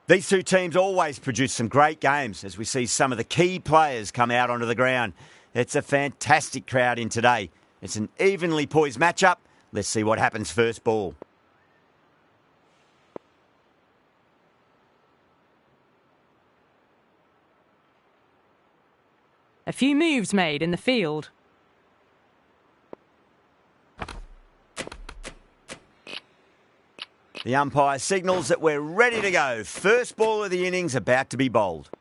These two teams always produce some great games as we see some of the key players come out onto the ground. It's a fantastic crowd in today. It's an evenly poised matchup. Let's see what happens first ball. A few moves made in the field. The umpire signals that we're ready to go. First ball of the innings about to be bowled.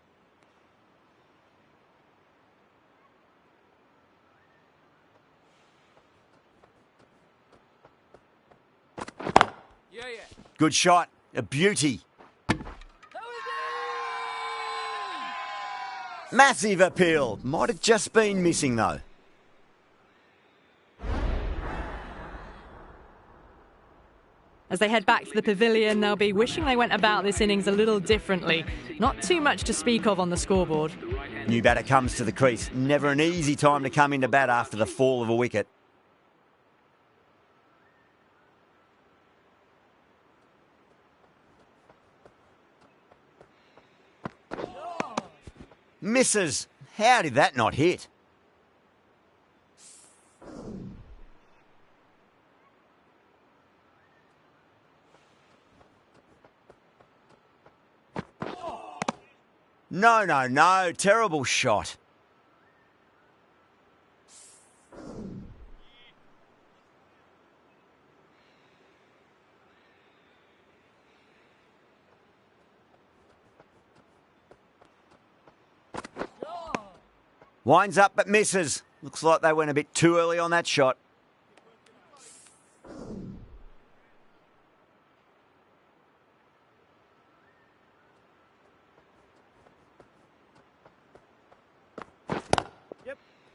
Good shot. A beauty. Massive appeal. Might have just been missing though. As they head back to the pavilion, they'll be wishing they went about this innings a little differently. Not too much to speak of on the scoreboard. New batter comes to the crease. Never an easy time to come into bat after the fall of a wicket. Misses. How did that not hit? No. Terrible shot. Winds up but misses. Looks like they went a bit too early on that shot.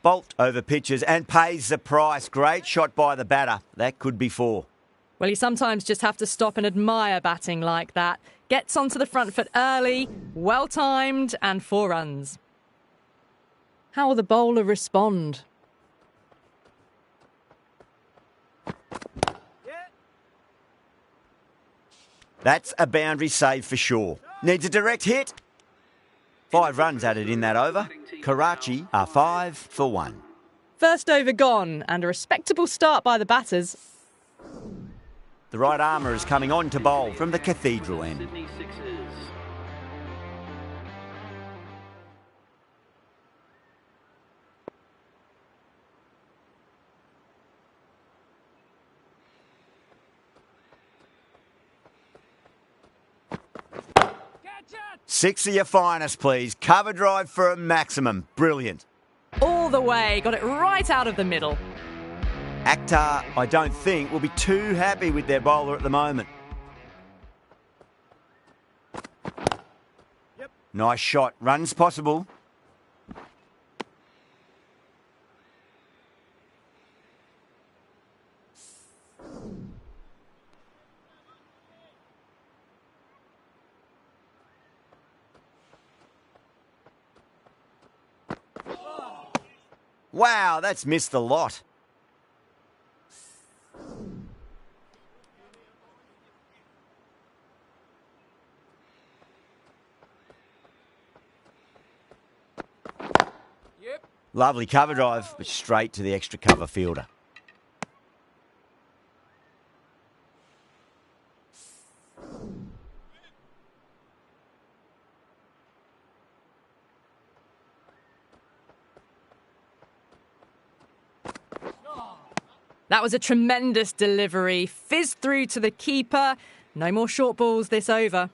Bolt over pitches and pays the price. Great shot by the batter. That could be four. Well, you sometimes just have to stop and admire batting like that. Gets onto the front foot early, well-timed, and 4 runs. How will the bowler respond? That's a boundary save for sure. Needs a direct hit. 5 runs added in that over. Crckt are 5 for 1. First over gone, and a respectable start by the batters. The right armour is coming on to bowl from the Cathedral end. Six of your finest, please. Cover drive for a maximum. Brilliant. All the way, got it right out of the middle. Akhtar, I don't think, will be too happy with their bowler at the moment. Nice shot. Runs possible. Wow, that's missed a lot. Lovely cover drive, but straight to the extra cover fielder. That was a tremendous delivery. Fizzed through to the keeper. No more short balls this over.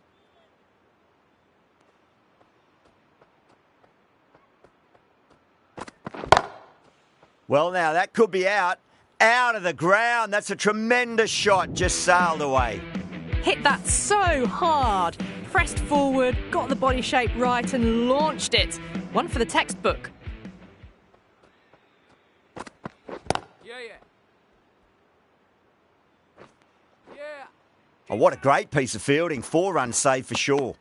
Well, now that could be out. Out of the ground. That's a tremendous shot. Just sailed away. Hit that so hard. Pressed forward, got the body shape right and launched it. One for the textbook. Oh, what a great piece of fielding. 4 runs saved for sure.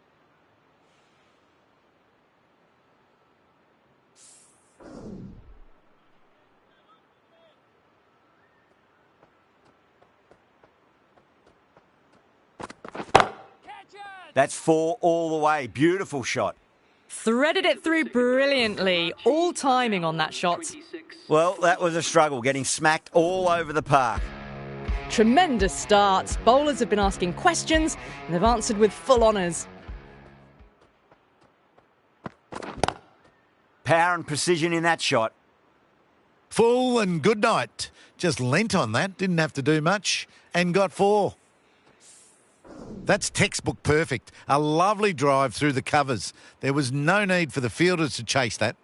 That's 4 all the way. Beautiful shot. Threaded it through brilliantly. All timing on that shot. Well, that was a struggle, getting smacked all over the park. Tremendous start. Bowlers have been asking questions and they've answered with full honours. Power and precision in that shot. Full and good night. Just leant on that, didn't have to do much, and got 4. That's textbook perfect. A lovely drive through the covers. There was no need for the fielders to chase that.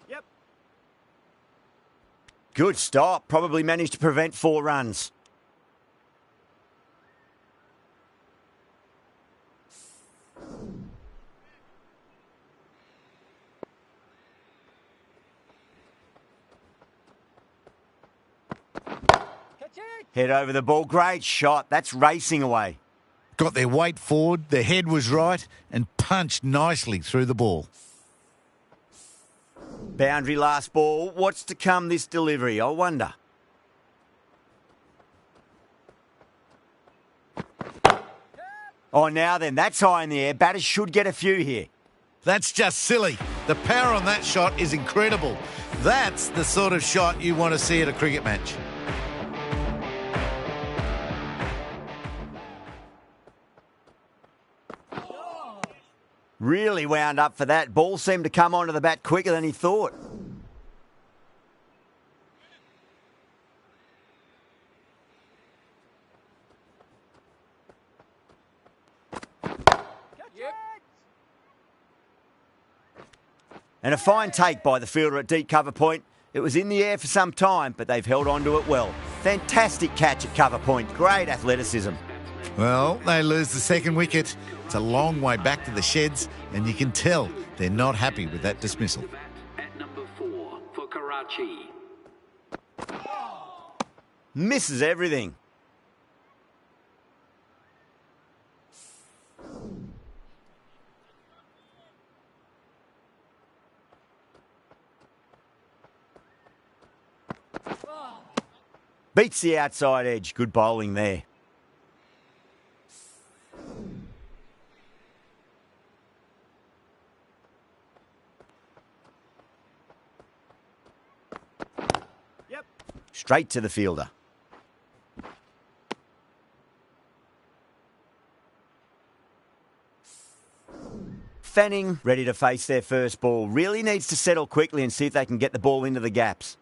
Yep. Good stop. Probably managed to prevent 4 runs. Head over the ball. Great shot. That's racing away. Got their weight forward, their head was right, and punched nicely through the ball. Boundary last ball. What's to come this delivery, I wonder? Oh, now then, that's high in the air. Batters should get a few here. That's just silly. The power on that shot is incredible. That's the sort of shot you want to see at a cricket match. Really wound up for that. Ball seemed to come onto the bat quicker than he thought. And a fine take by the fielder at deep cover point. It was in the air for some time, but they've held on to it well. Fantastic catch at cover point. Great athleticism. Well, they lose the second wicket. It's a long way back to the sheds, and you can tell they're not happy with that dismissal. At number 4 for Karachi. Misses everything. Beats the outside edge. Good bowling there. Straight to the fielder. Fanning ready to face their first ball. Really needs to settle quickly and see if they can get the ball into the gaps.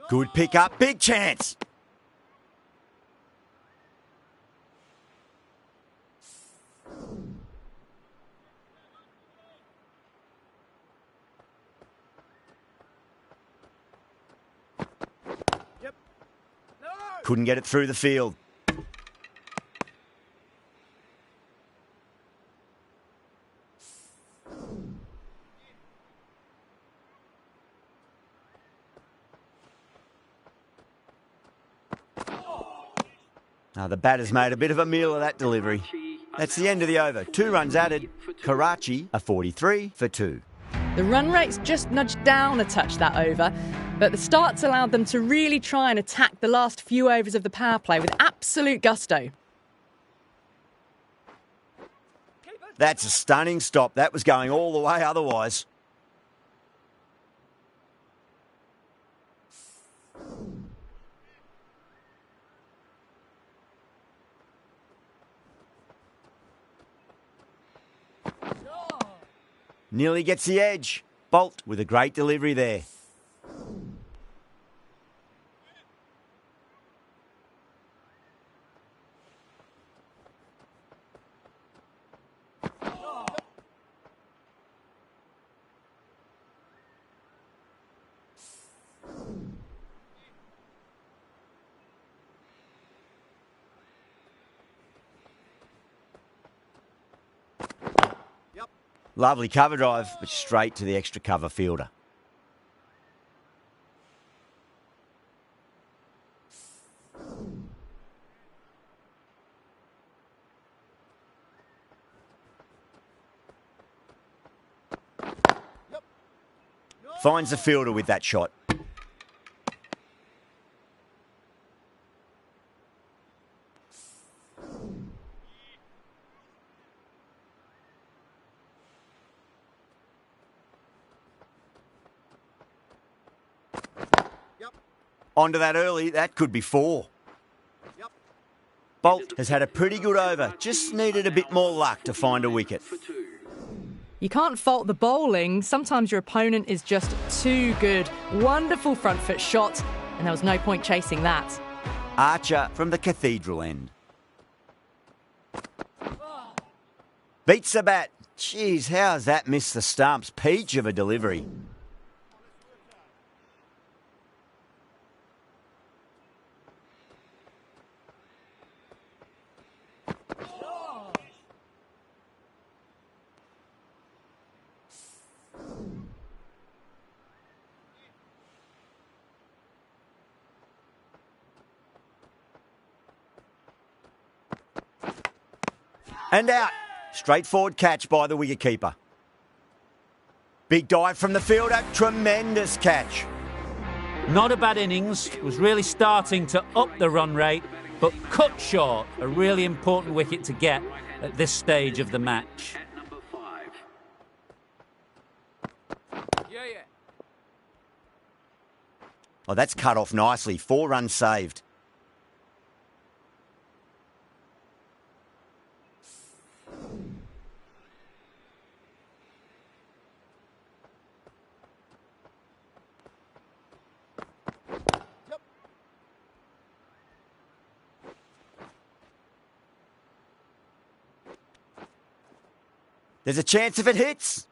Good pick up. Big chance. Couldn't get it through the field. Now the batter's made a bit of a meal of that delivery. That's the end of the over. 2 runs added. Karachi are 43 for 2. The run rate's just nudged down a touch that over, but the start's allowed them to really try and attack the last few overs of the power play with absolute gusto. That's a stunning stop. That was going all the way otherwise. Nearly gets the edge. Bolt with a great delivery there. Lovely cover drive, but straight to the extra cover fielder. Finds the fielder with that shot. Onto that early, that could be 4. Bolt has had a pretty good over, just needed a bit more luck to find a wicket. You can't fault the bowling. Sometimes your opponent is just too good. Wonderful front foot shot, and there was no point chasing that. Archer from the Cathedral end. Beats the bat. Jeez, how's that missed the stumps? Peach of a delivery. And out. Straightforward catch by the wicketkeeper. Big dive from the fielder. Tremendous catch. Not a bad innings. Was really starting to up the run rate, but cut short. A really important wicket to get at this stage of the match. At number 5. Oh, that's cut off nicely. 4 runs saved. There's a chance if it hits.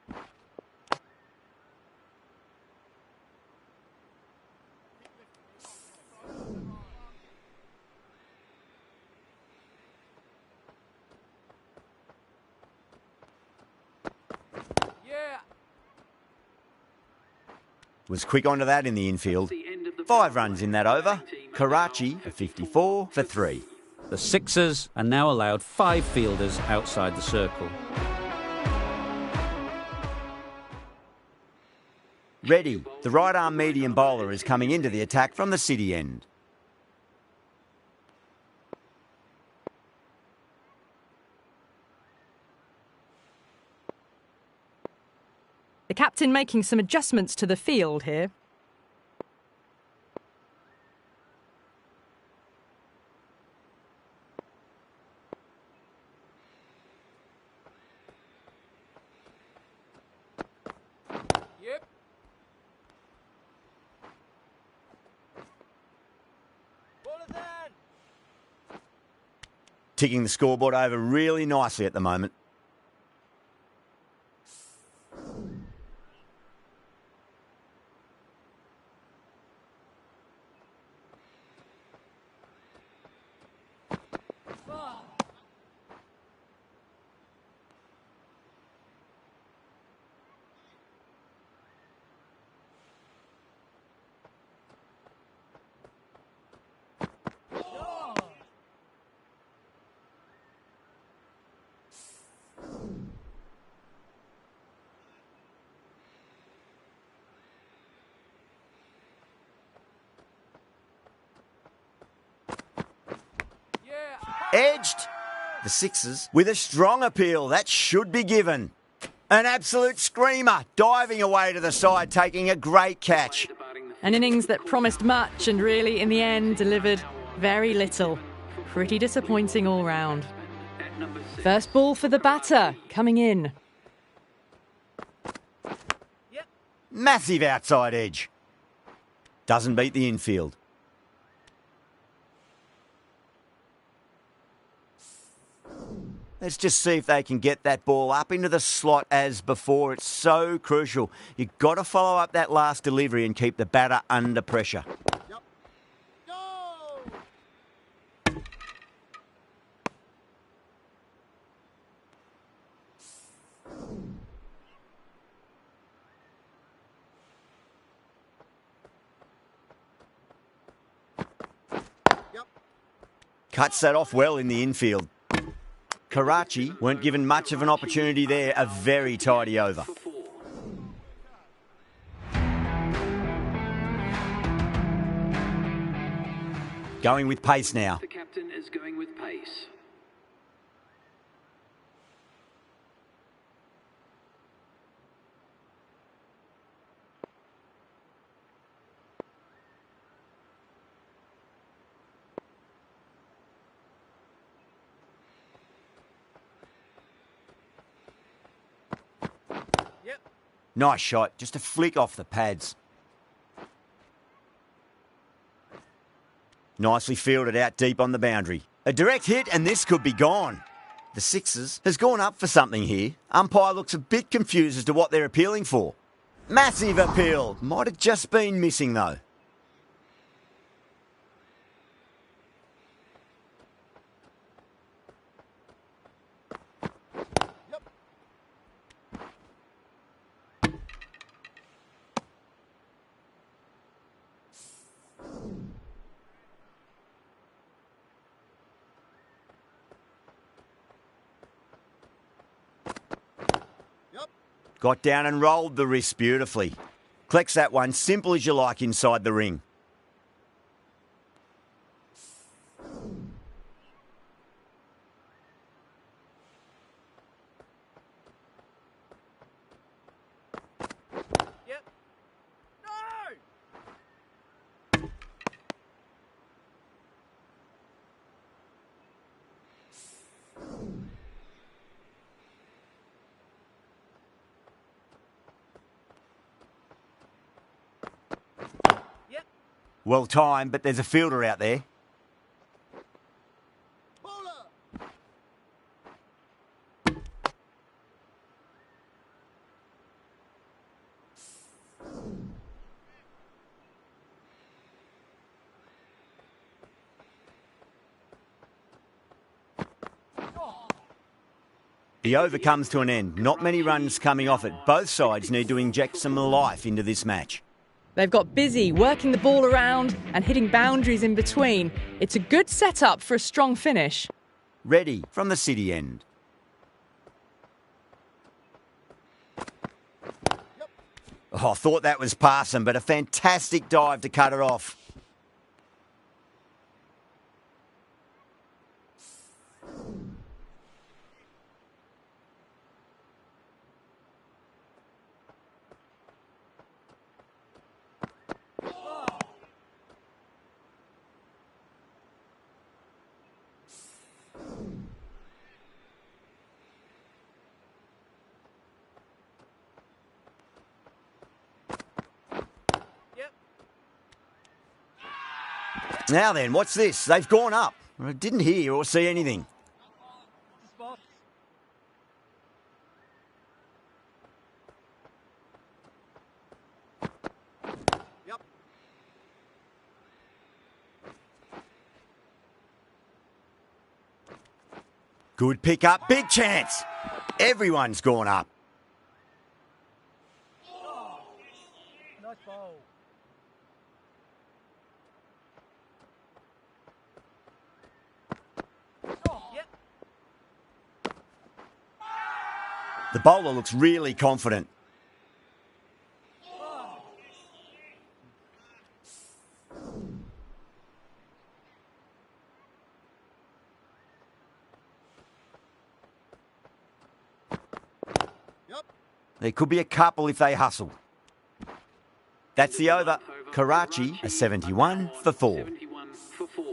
Was quick onto that in the infield. 5 runs in that over. Karachi a 54 for 3. The Sixers are now allowed 5 fielders outside the circle. Reddy, the right-arm medium bowler, is coming into the attack from the City end. The captain making some adjustments to the field here. Ticking the scoreboard over really nicely at the moment. Edged. The Sixers with a strong appeal. That should be given. An absolute screamer. Diving away to the side, taking a great catch. An innings that promised much and really, in the end, delivered very little. Pretty disappointing all round. First ball for the batter, coming in. Massive outside edge. Doesn't beat the infield. Let's just see if they can get that ball up into the slot as before. It's so crucial. You've got to follow up that last delivery and keep the batter under pressure. Yep. Go! Cuts that off well in the infield. Karachi weren't given much of an opportunity there. A very tidy over. Going with pace now. The captain is going with pace. Nice shot, just a flick off the pads. Nicely fielded out deep on the boundary. A direct hit and this could be gone. The Sixers has gone up for something here. Umpire looks a bit confused as to what they're appealing for. Massive appeal. Might have just been missing though. Got down and rolled the wrist beautifully. Collects that one, simple as you like inside the ring. Well timed, but there's a fielder out there. The over comes to an end. Not many runs coming off it. Both sides need to inject some life into this match. They've got busy working the ball around and hitting boundaries in between. It's a good setup for a strong finish. Ready from the city end. Oh, I thought that was passing, but a fantastic dive to cut it off. Now then, what's this? They've gone up. I didn't hear or see anything. Good pick up, big chance. Everyone's gone up. Nice ball. The bowler looks really confident. There could be a couple if they hustle. That's the over. Karachi, a 71 for 4. 71 for 4.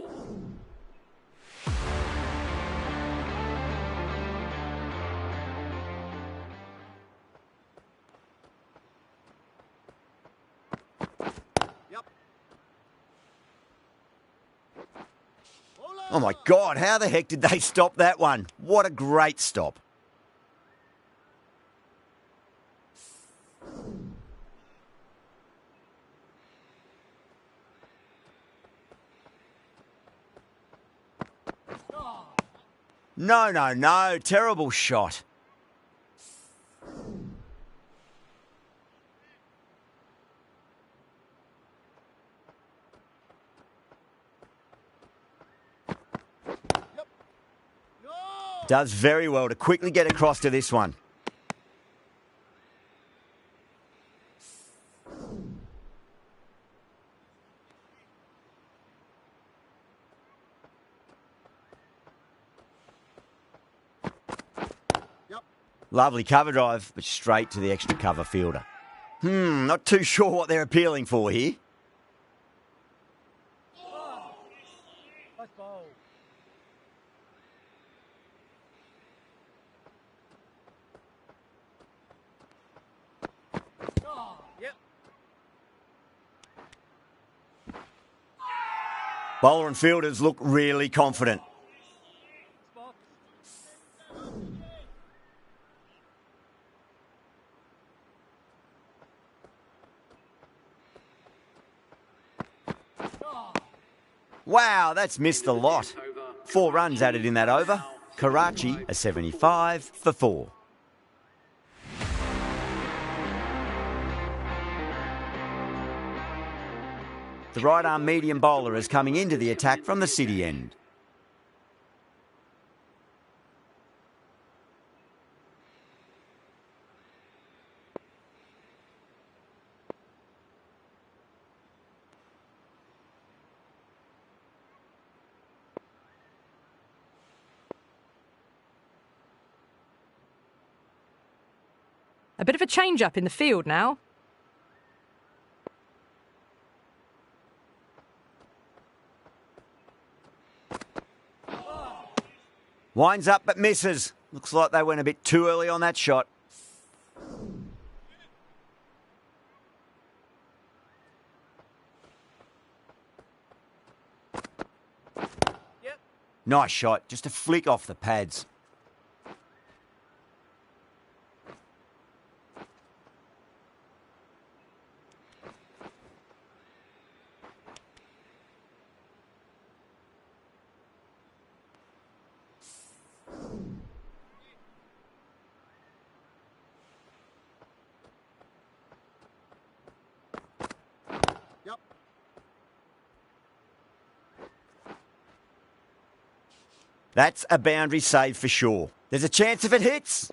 Oh my God, how the heck did they stop that one? What a great stop. No, no, no. Terrible shot. Does very well to quickly get across to this one. Lovely cover drive, but straight to the extra cover fielder. Not too sure what they're appealing for here. Nice ball. Bowler and fielders look really confident. Spot. Wow, that's missed a lot. 4 runs added in that over. Karachi a 75 for 4. The right-arm medium bowler is coming into the attack from the city end. A bit of a change-up in the field now. Winds up but misses. Looks like they went a bit too early on that shot. Yep. Nice shot, just a flick off the pads. Yep. That's a boundary save for sure. There's a chance if it hits.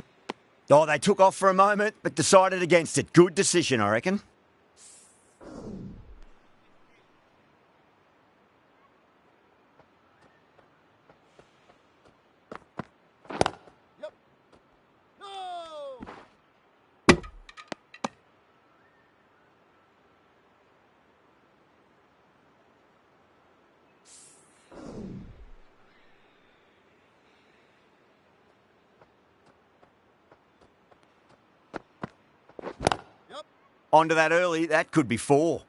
Oh, they took off for a moment, but decided against it. Good decision, I reckon. Yep. No. Yep. Onto that early, that could be 4.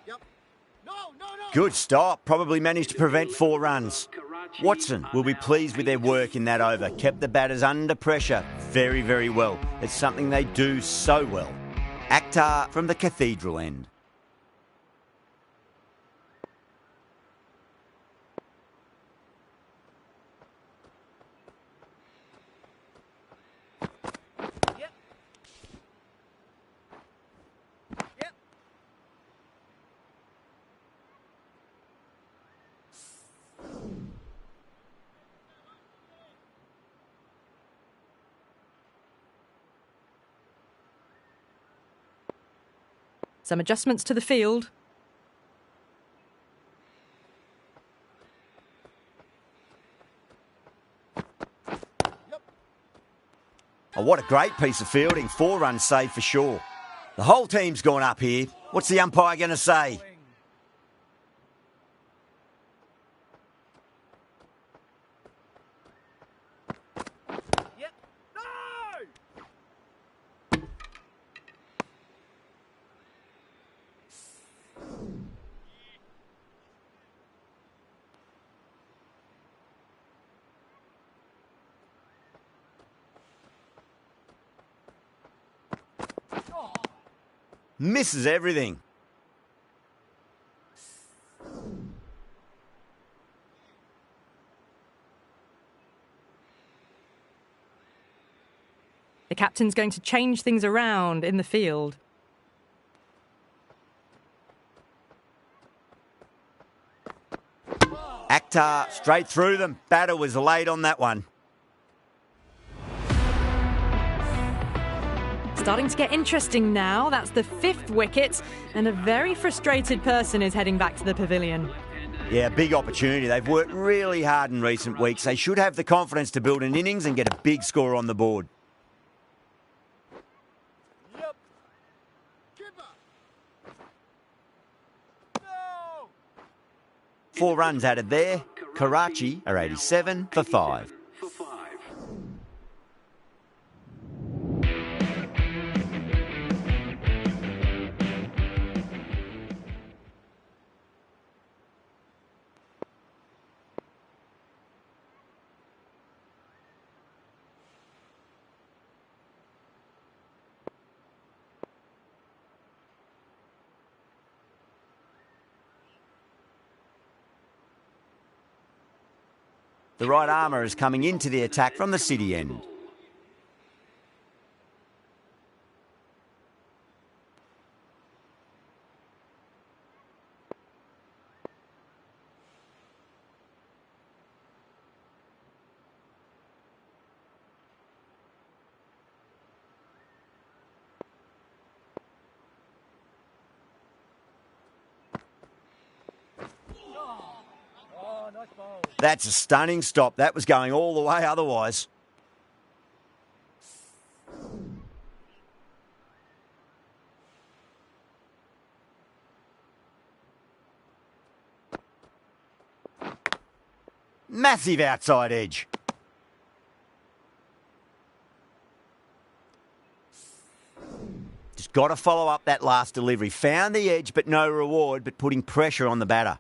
Yep. No. Good stop. Probably managed to prevent 4 runs. Watson will be pleased with their work in that over. Kept the batters under pressure very, very well. It's something they do so well. Akhtar from the Cathedral end. Yep. Yep. Some adjustments to the field. Oh, what a great piece of fielding. 4 runs saved for sure. The whole team's gone up here. What's the umpire going to say? Yep. No. Misses everything. The captain's going to change things around in the field. Akhtar straight through them. Batter was late on that one. starting to get interesting now. That's the 5th wicket, and a very frustrated person is heading back to the pavilion. Yeah, big opportunity. They've worked really hard in recent weeks. They should have the confidence to build an innings and get a big score on the board. Yep. Keeper. No. 4 runs added there. Crckt are 87 for 5. The right armour is coming into the attack from the city end. Oh, nice ball. That's a stunning stop. That was going all the way otherwise. Massive outside edge. Just got to follow up that last delivery. Found the edge, but no reward, but putting pressure on the batter.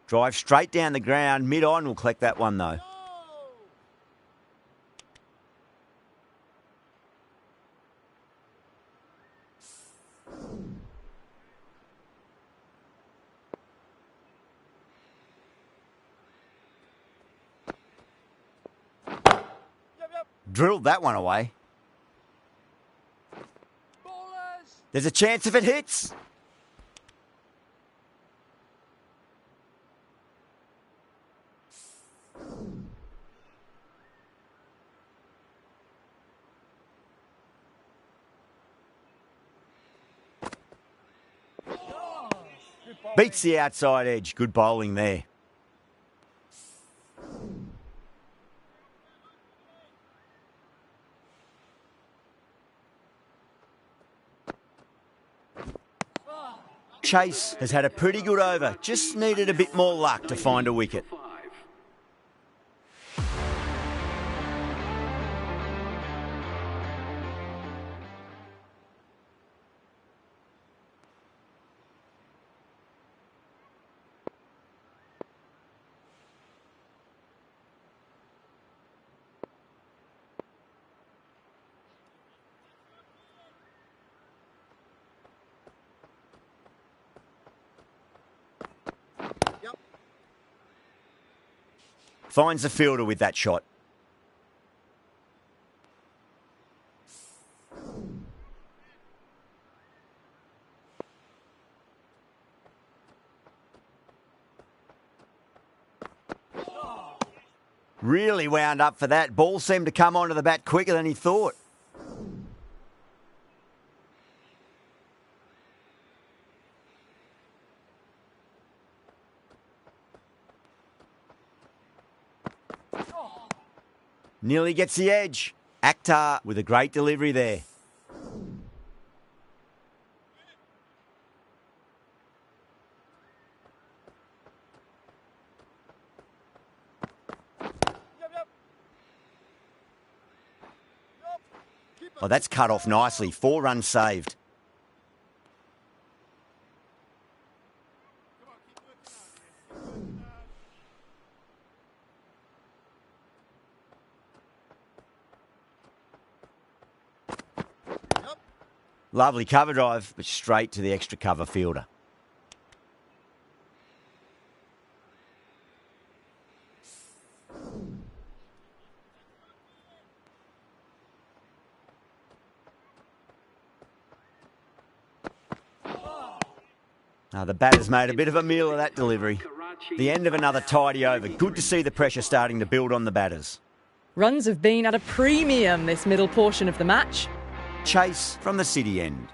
Drive straight down the ground. Mid-on will collect that one, though. Drilled that one away. Ballers. There's a chance if it hits. Beats the outside edge. Good bowling there. Chase has had a pretty good over. Just needed a bit more luck to find a wicket. Finds the fielder with that shot. Really wound up for that. Ball seemed to come onto the bat quicker than he thought. Nearly gets the edge. Akhtar with a great delivery there. Oh, that's cut off nicely. 4 runs saved. Lovely cover drive, but straight to the extra cover fielder. Now the batter's made a bit of a meal of that delivery. The end of another tidy over. Good to see the pressure starting to build on the batters. Runs have been at a premium this middle portion of the match. Chase from the city end.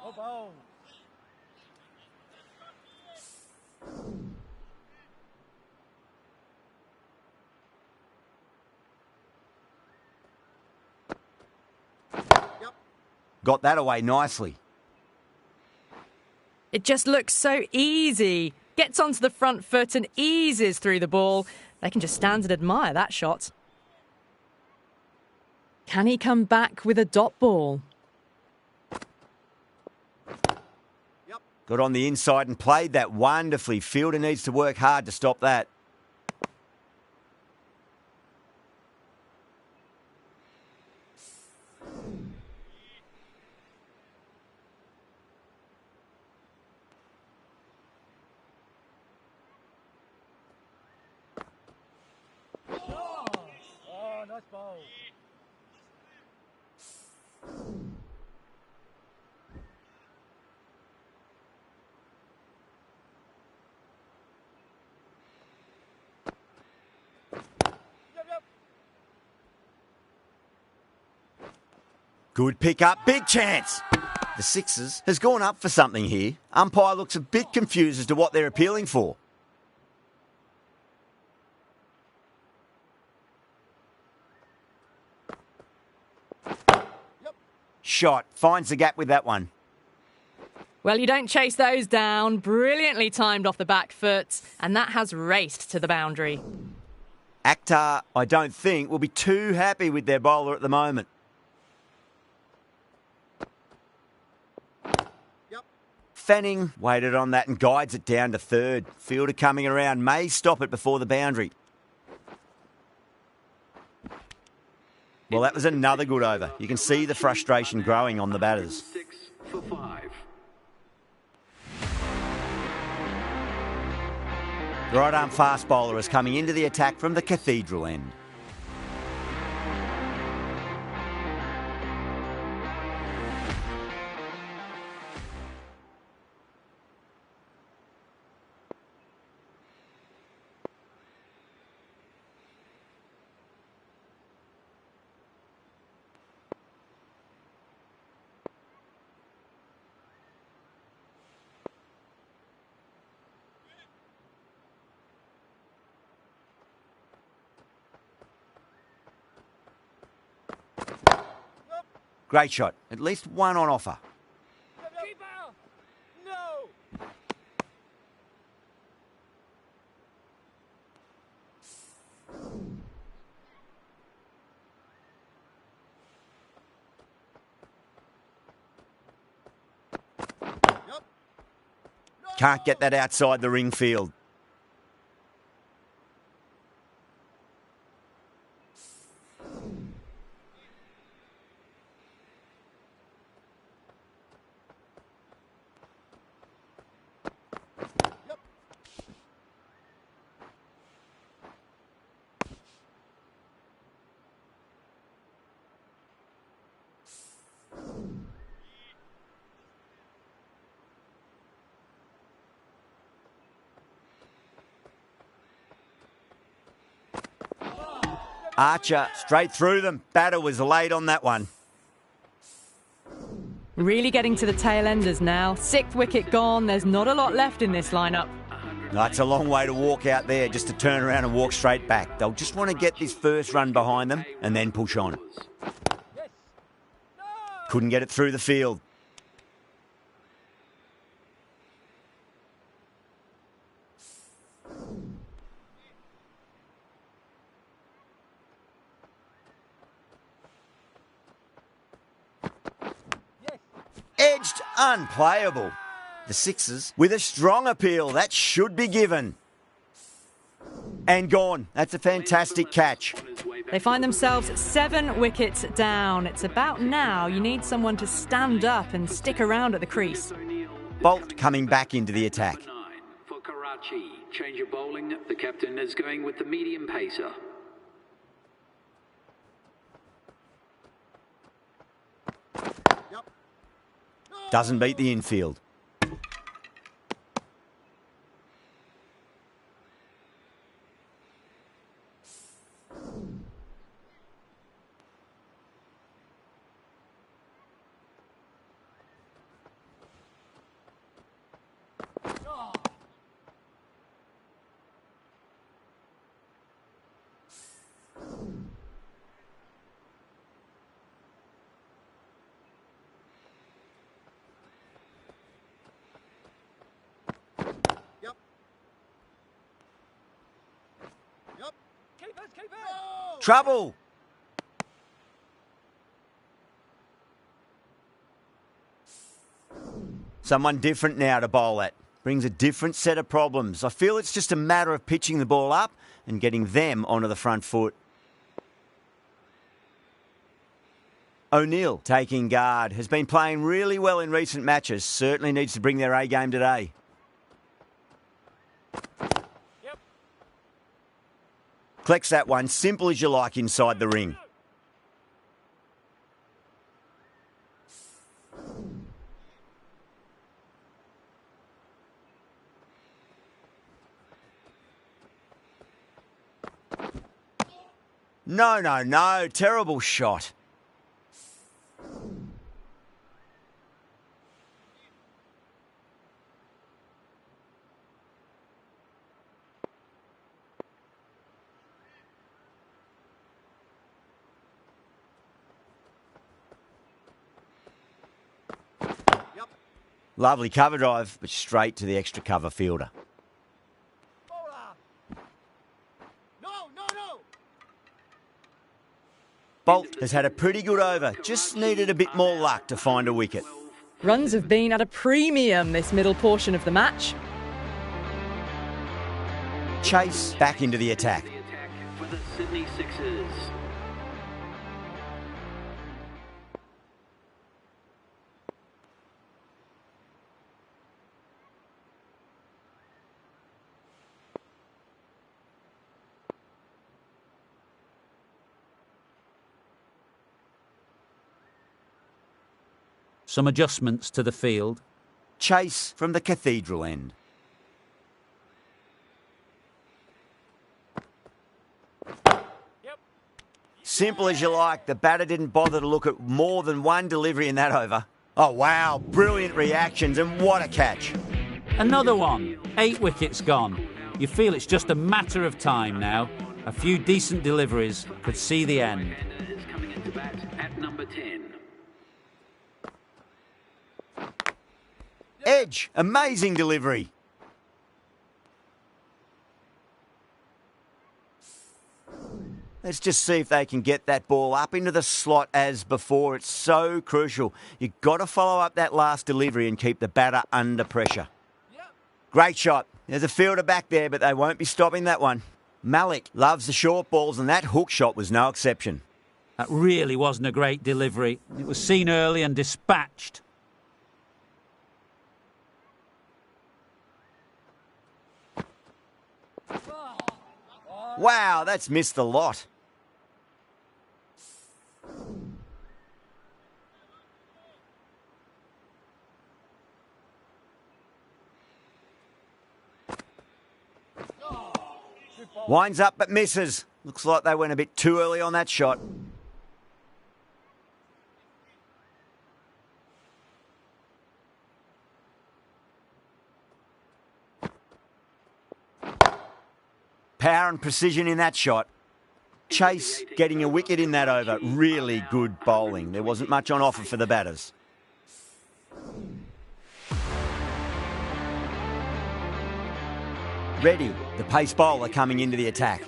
No ball. Got that away nicely. It just looks so easy. Gets onto the front foot and eases through the ball. They can just stand and admire that shot. Can he come back with a dot ball? Got on the inside and played that wonderfully. Fielder needs to work hard to stop that. Oh, nice ball. Yep. Good pick up, big chance. The Sixers has gone up for something here. Umpire looks a bit confused as to what they're appealing for. Shot, finds the gap with that one. Well, you don't chase those down. Brilliantly timed off the back foot, and that has raced to the boundary. Akhtar, I don't think, will be too happy with their bowler at the moment. Fanning waited on that and guides it down to third. Fielder coming around may stop it before the boundary. Well, that was another good over. You can see the frustration growing on the batters. 6 for 5. The right-arm fast bowler is coming into the attack from the Cathedral end. Great shot. At least one on offer. Keeper! No! Can't get that outside the ring field. Archer straight through them. Batter was late on that one. Really getting to the tail enders now. 6th wicket gone. There's not a lot left in this lineup. That's a long way to walk out there just to turn around and walk straight back. They'll just want to get this first run behind them and then push on. Couldn't get it through the field. Edged, unplayable. The Sixers with a strong appeal that should be given. And gone. That's a fantastic catch. They find themselves 7 wickets down. It's about now you need someone to stand up and stick around at the crease. Bolt coming back into the attack. For Crckt, change of bowling. The captain is going with the medium pacer. Doesn't beat the infield. Trouble. Someone different now to bowl at. Brings a different set of problems. I feel it's just a matter of pitching the ball up and getting them onto the front foot. O'Neill taking guard. Has been playing really well in recent matches. Certainly needs to bring their A game today. Collects that one, simple as you like, inside the ring. No. Terrible shot. Lovely cover drive, but straight to the extra cover fielder. Bolt has had a pretty good over, just needed a bit more luck to find a wicket. Runs have been at a premium this middle portion of the match. Chase back into the attack. For the Sydney Sixers. Some adjustments to the field. Chase from the cathedral end. Simple as you like. The batter didn't bother to look at more than one delivery in that over. Oh, wow. Brilliant reactions, and what a catch. Another one. 8 wickets gone. You feel it's just a matter of time now. A few decent deliveries could see the end. Is coming into bat at number 10. Edge. Amazing delivery. Let's just see if they can get that ball up into the slot as before. It's so crucial. You've got to follow up that last delivery and keep the batter under pressure. Great shot. There's a fielder back there, but they won't be stopping that one. Malik loves the short balls, and that hook shot was no exception. That really wasn't a great delivery. It was seen early and dispatched. Wow, that's missed the lot. Winds up but misses. Looks like they went a bit too early on that shot. Power and precision in that shot. Chase getting a wicket in that over. Really good bowling. There wasn't much on offer for the batters. Reddy, the pace bowler, coming into the attack.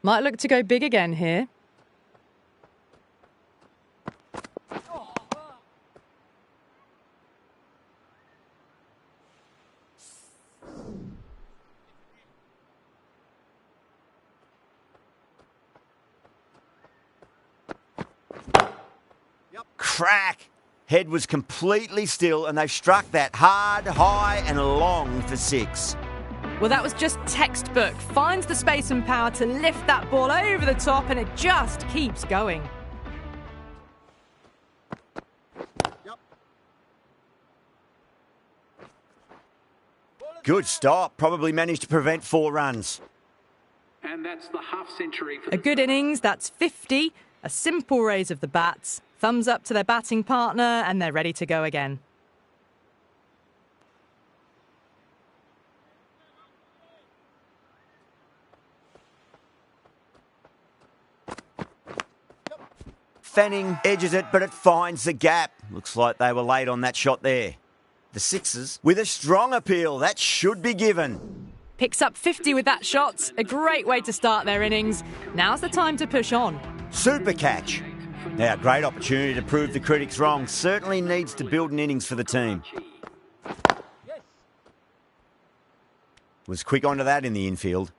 Might look to go big again here. Crack! Head was completely still and they've struck that hard, high and long for 6. Well, that was just textbook. Finds the space and power to lift that ball over the top and it just keeps going. Good stop. Probably managed to prevent 4 runs. And that's the half century for A good innings, that's 50. A simple raise of the bats. Thumbs up to their batting partner and they're ready to go again. Fanning edges it, but it finds the gap. Looks like they were late on that shot there. The Sixers with a strong appeal. That should be given. Picks up 50 with that shot. A great way to start their innings. Now's the time to push on. Super catch. Now, great opportunity to prove the critics wrong. Certainly needs to build an innings for the team. Was quick onto that in the infield.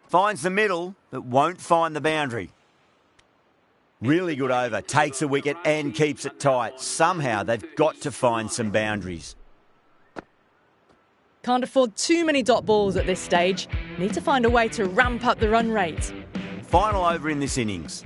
Finds the middle, but won't find the boundary. Really good over, takes a wicket and keeps it tight. Somehow they've got to find some boundaries. Can't afford too many dot balls at this stage. Need to find a way to ramp up the run rate. Final over in this innings.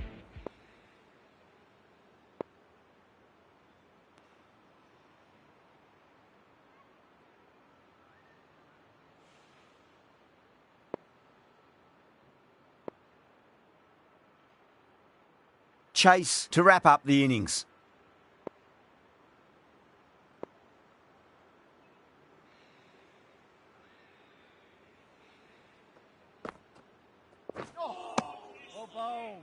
Chase to wrap up the innings. Oh, bold.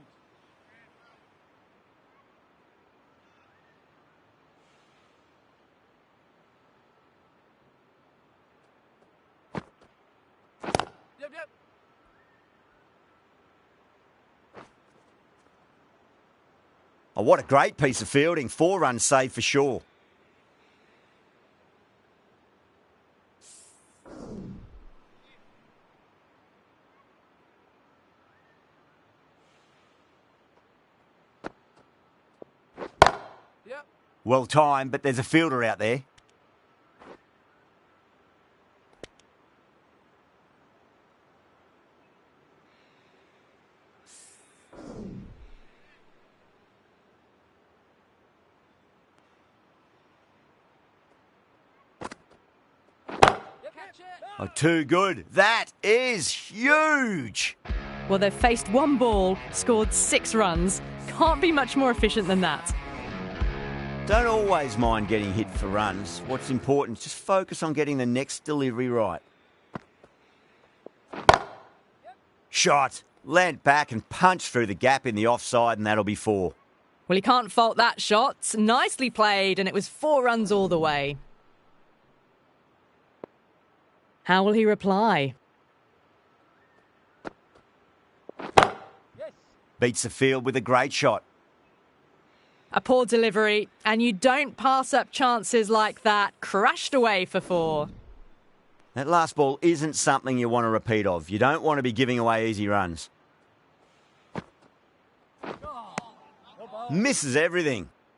Yep. Oh, what a great piece of fielding. 4 runs saved for sure. Yep. Well timed, but there's a fielder out there. Oh, too good. That is huge. Well, they've faced 1 ball, scored 6 runs. Can't be much more efficient than that. Don't always mind getting hit for runs. What's important is just focus on getting the next delivery right. Shot. Land back and punch through the gap in the offside, and that'll be 4. Well, he can't fault that shot. Nicely played, and it was 4 runs all the way. How will he reply? Beats the field with a great shot. A poor delivery, and you don't pass up chances like that. Crashed away for 4. That last ball isn't something you want to repeat of. You don't want to be giving away easy runs. Misses everything.